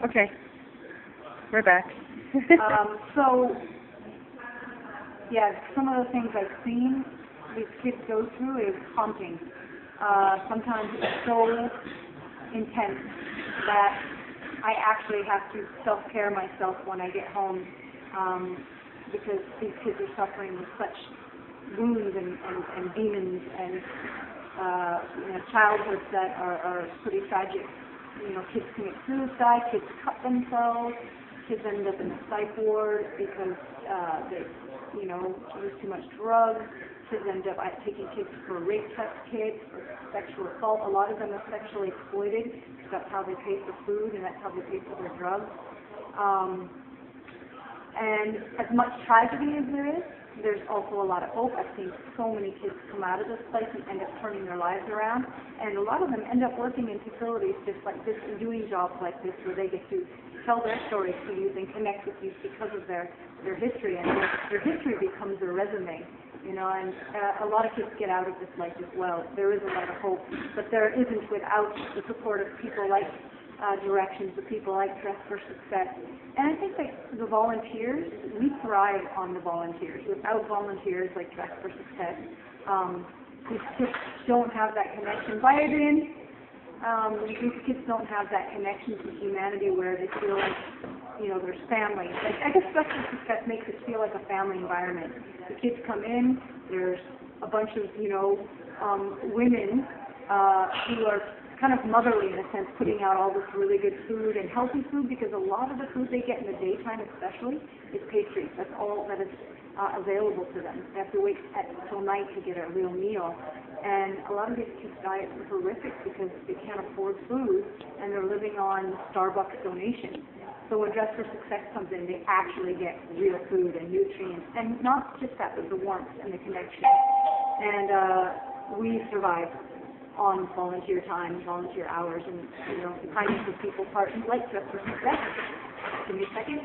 Okay, we're back. So, yeah, some of the things I've seen these kids go through is haunting. Sometimes it's so intense that I actually have to self-care myself when I get home because these kids are suffering with such wounds and demons and childhoods that are pretty tragic. Kids commit suicide, kids cut themselves, kids end up in the psych ward because they, use too much drugs. Kids end up taking kids for rape kits or sexual assault. A lot of them are sexually exploited because that's how they pay for food and that's how they pay for their drugs. And as much tragedy as there is, there's also a lot of hope. I've seen so many kids come out of this place and end up turning their lives around. And a lot of them end up working in facilities just like this and doing jobs like this where they get to tell their stories to you and connect with you because of their history. And their history becomes their resume. And a lot of kids get out of this life as well. There is a lot of hope, but there isn't without the support of people like Directions, the people like Dress for Success. And I think that the volunteers, we thrive on the volunteers. Without volunteers like Dress for Success, these kids don't have that connection. Buy it in. These kids don't have that connection to humanity where they feel like, there's family. I guess Dress for Success makes it feel like a family environment. The kids come in, there's a bunch of, women who are kind of motherly in a sense, putting out all this really good food and healthy food because a lot of the food they get in the daytime especially is pastries. That's all that is available to them. They have to wait until night to get a real meal. And a lot of these kids' diets are horrific because they can't afford food and they're living on Starbucks donations. So when Dress for Success comes in, they actually get real food and nutrients. And not just that, but the warmth and the connection. And we survive on volunteer time, volunteer hours, and the kindness of people partners like Dress for Success. Give me a second.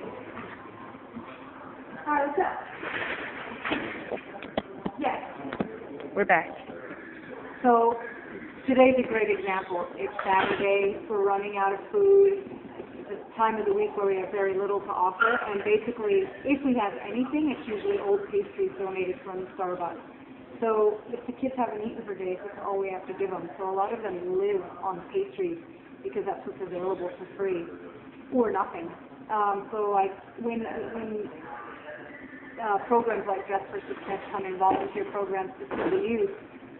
Hi, what's up? Yes. We're back. So today's a great example. It's Saturday. We're running out of food. It's the time of the week where we have very little to offer, and basically, if we have anything, it's usually old pastries donated from Starbucks. So if the kids haven't eaten for days, that's all we have to give them. So a lot of them live on pastries because that's what's available for free or nothing. When programs like Dress for Success come in, volunteer programs to serve the youth,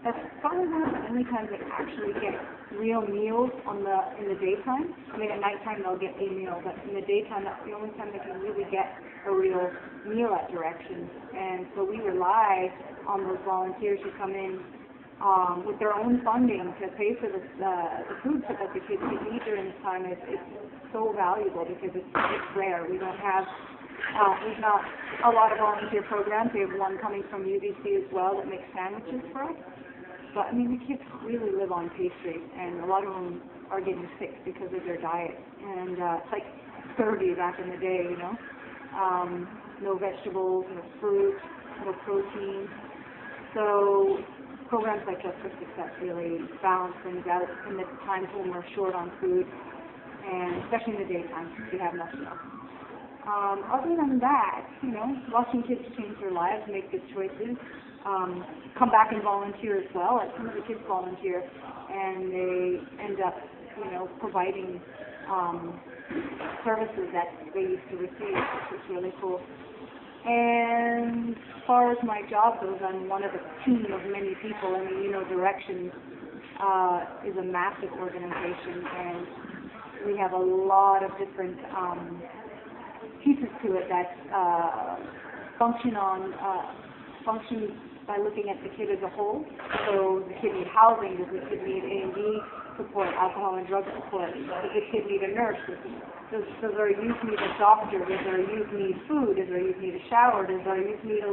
that's probably one of the only times they actually get real meals in the daytime. I mean, at nighttime they'll get a meal, but in the daytime that's the only time they can really get a real meal at Directions. And so we rely on those volunteers who come in with their own funding to pay for the food so that the kids can eat during this time. It's so valuable because it's rare. We don't have there's not a lot of volunteer programs. We have one coming from UBC as well that makes sandwiches for us. But, the kids really live on pastries, and a lot of them are getting sick because of their diet. And it's like 30 back in the day, no vegetables, no fruit, no protein. So programs like Dress for Success really balance things out in the times when we're short on food, and especially in the daytime, we have nothing else. Other than that, watching kids change their lives, make good choices, come back and volunteer as well. Like some of the kids volunteer, and they end up, providing services that they used to receive, which is really cool. And as far as my job goes, I'm one of a team of many people. Directions is a massive organization, and we have a lot of different pieces to it that function by looking at the kid as a whole. So the kid need housing, does the kid need A&D support, alcohol and drug support, does the kid need a nurse, does our youth need a doctor, does our youth need food, does our youth need a shower, does our youth need a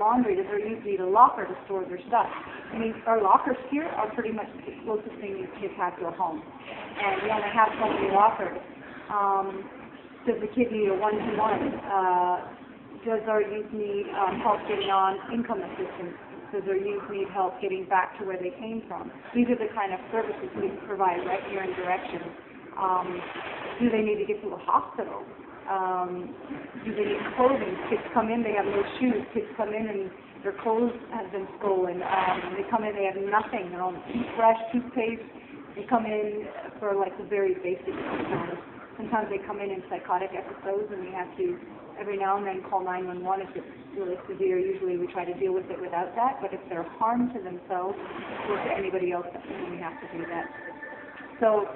laundry, does our youth need a locker to store their stuff. Our lockers here are pretty much the closest thing these kids have to a home. And we only have so many lockers. Does the kid need a one-to-one? Does our youth need help getting on income assistance? Does our youth need help getting back to where they came from? These are the kind of services we provide right here in Directions. Do they need to get to a hospital? Do they need clothing? Kids come in, they have no shoes. Kids come in and their clothes have been stolen. They come in, they have nothing. They're on toothbrush, toothpaste. They come in for like the very basic sometimes. Sometimes they come in psychotic episodes, and we have to every now and then call 911 if it's really severe. Usually we try to deal with it without that, but if they're harm to themselves or to anybody else, then we have to do that. So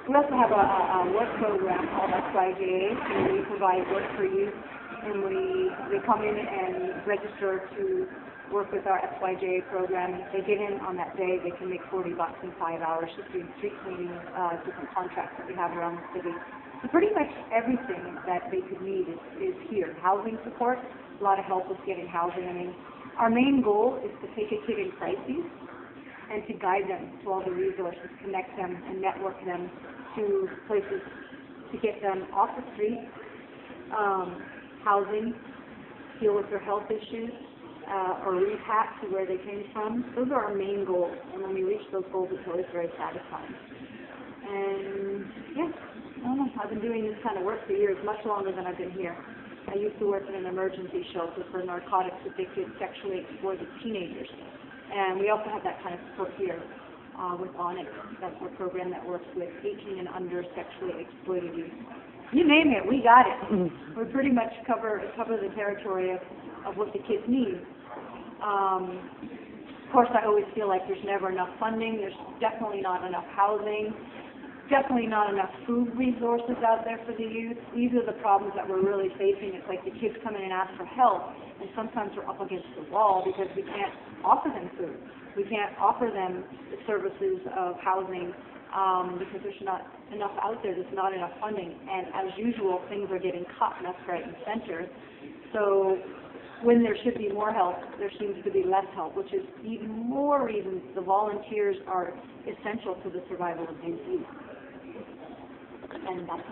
we also have a work program called SYJA, and we provide work for youth, and they come in and register to work with our SYJA program. If they get in on that day, they can make $40 in 5 hours just doing street cleaning, different contracts that we have around the city. So pretty much everything that they could need is here. Housing support, a lot of help with getting housing. I mean, our main goal is to take a kid in crises and to guide them to all the resources, connect them and network them to places to get them off the street, housing, deal with their health issues, or repack to where they came from. Those are our main goals, and when we reach those goals, it's always very satisfying. And yeah, I don't know, I've been doing this kind of work for years, much longer than I've been here. I used to work in an emergency shelter for narcotics addicted, sexually exploited teenagers. And we also have that kind of support here with Onyx. That's our program that works with 18 and under sexually exploited youth. You name it, we got it. We pretty much cover the territory of what the kids need. Of course, I always feel like there's never enough funding. There's definitely not enough housing. Definitely not enough food resources out there for the youth. These are the problems that we're really facing. It's like the kids come in and ask for help, and sometimes we're up against the wall because we can't offer them food. We can't offer them the services of housing because there's not enough out there. There's not enough funding. And as usual, things are getting cut left, right, and center. So when there should be more help, there seems to be less help, which is even more reasons the volunteers are essential to the survival of these youth. And that's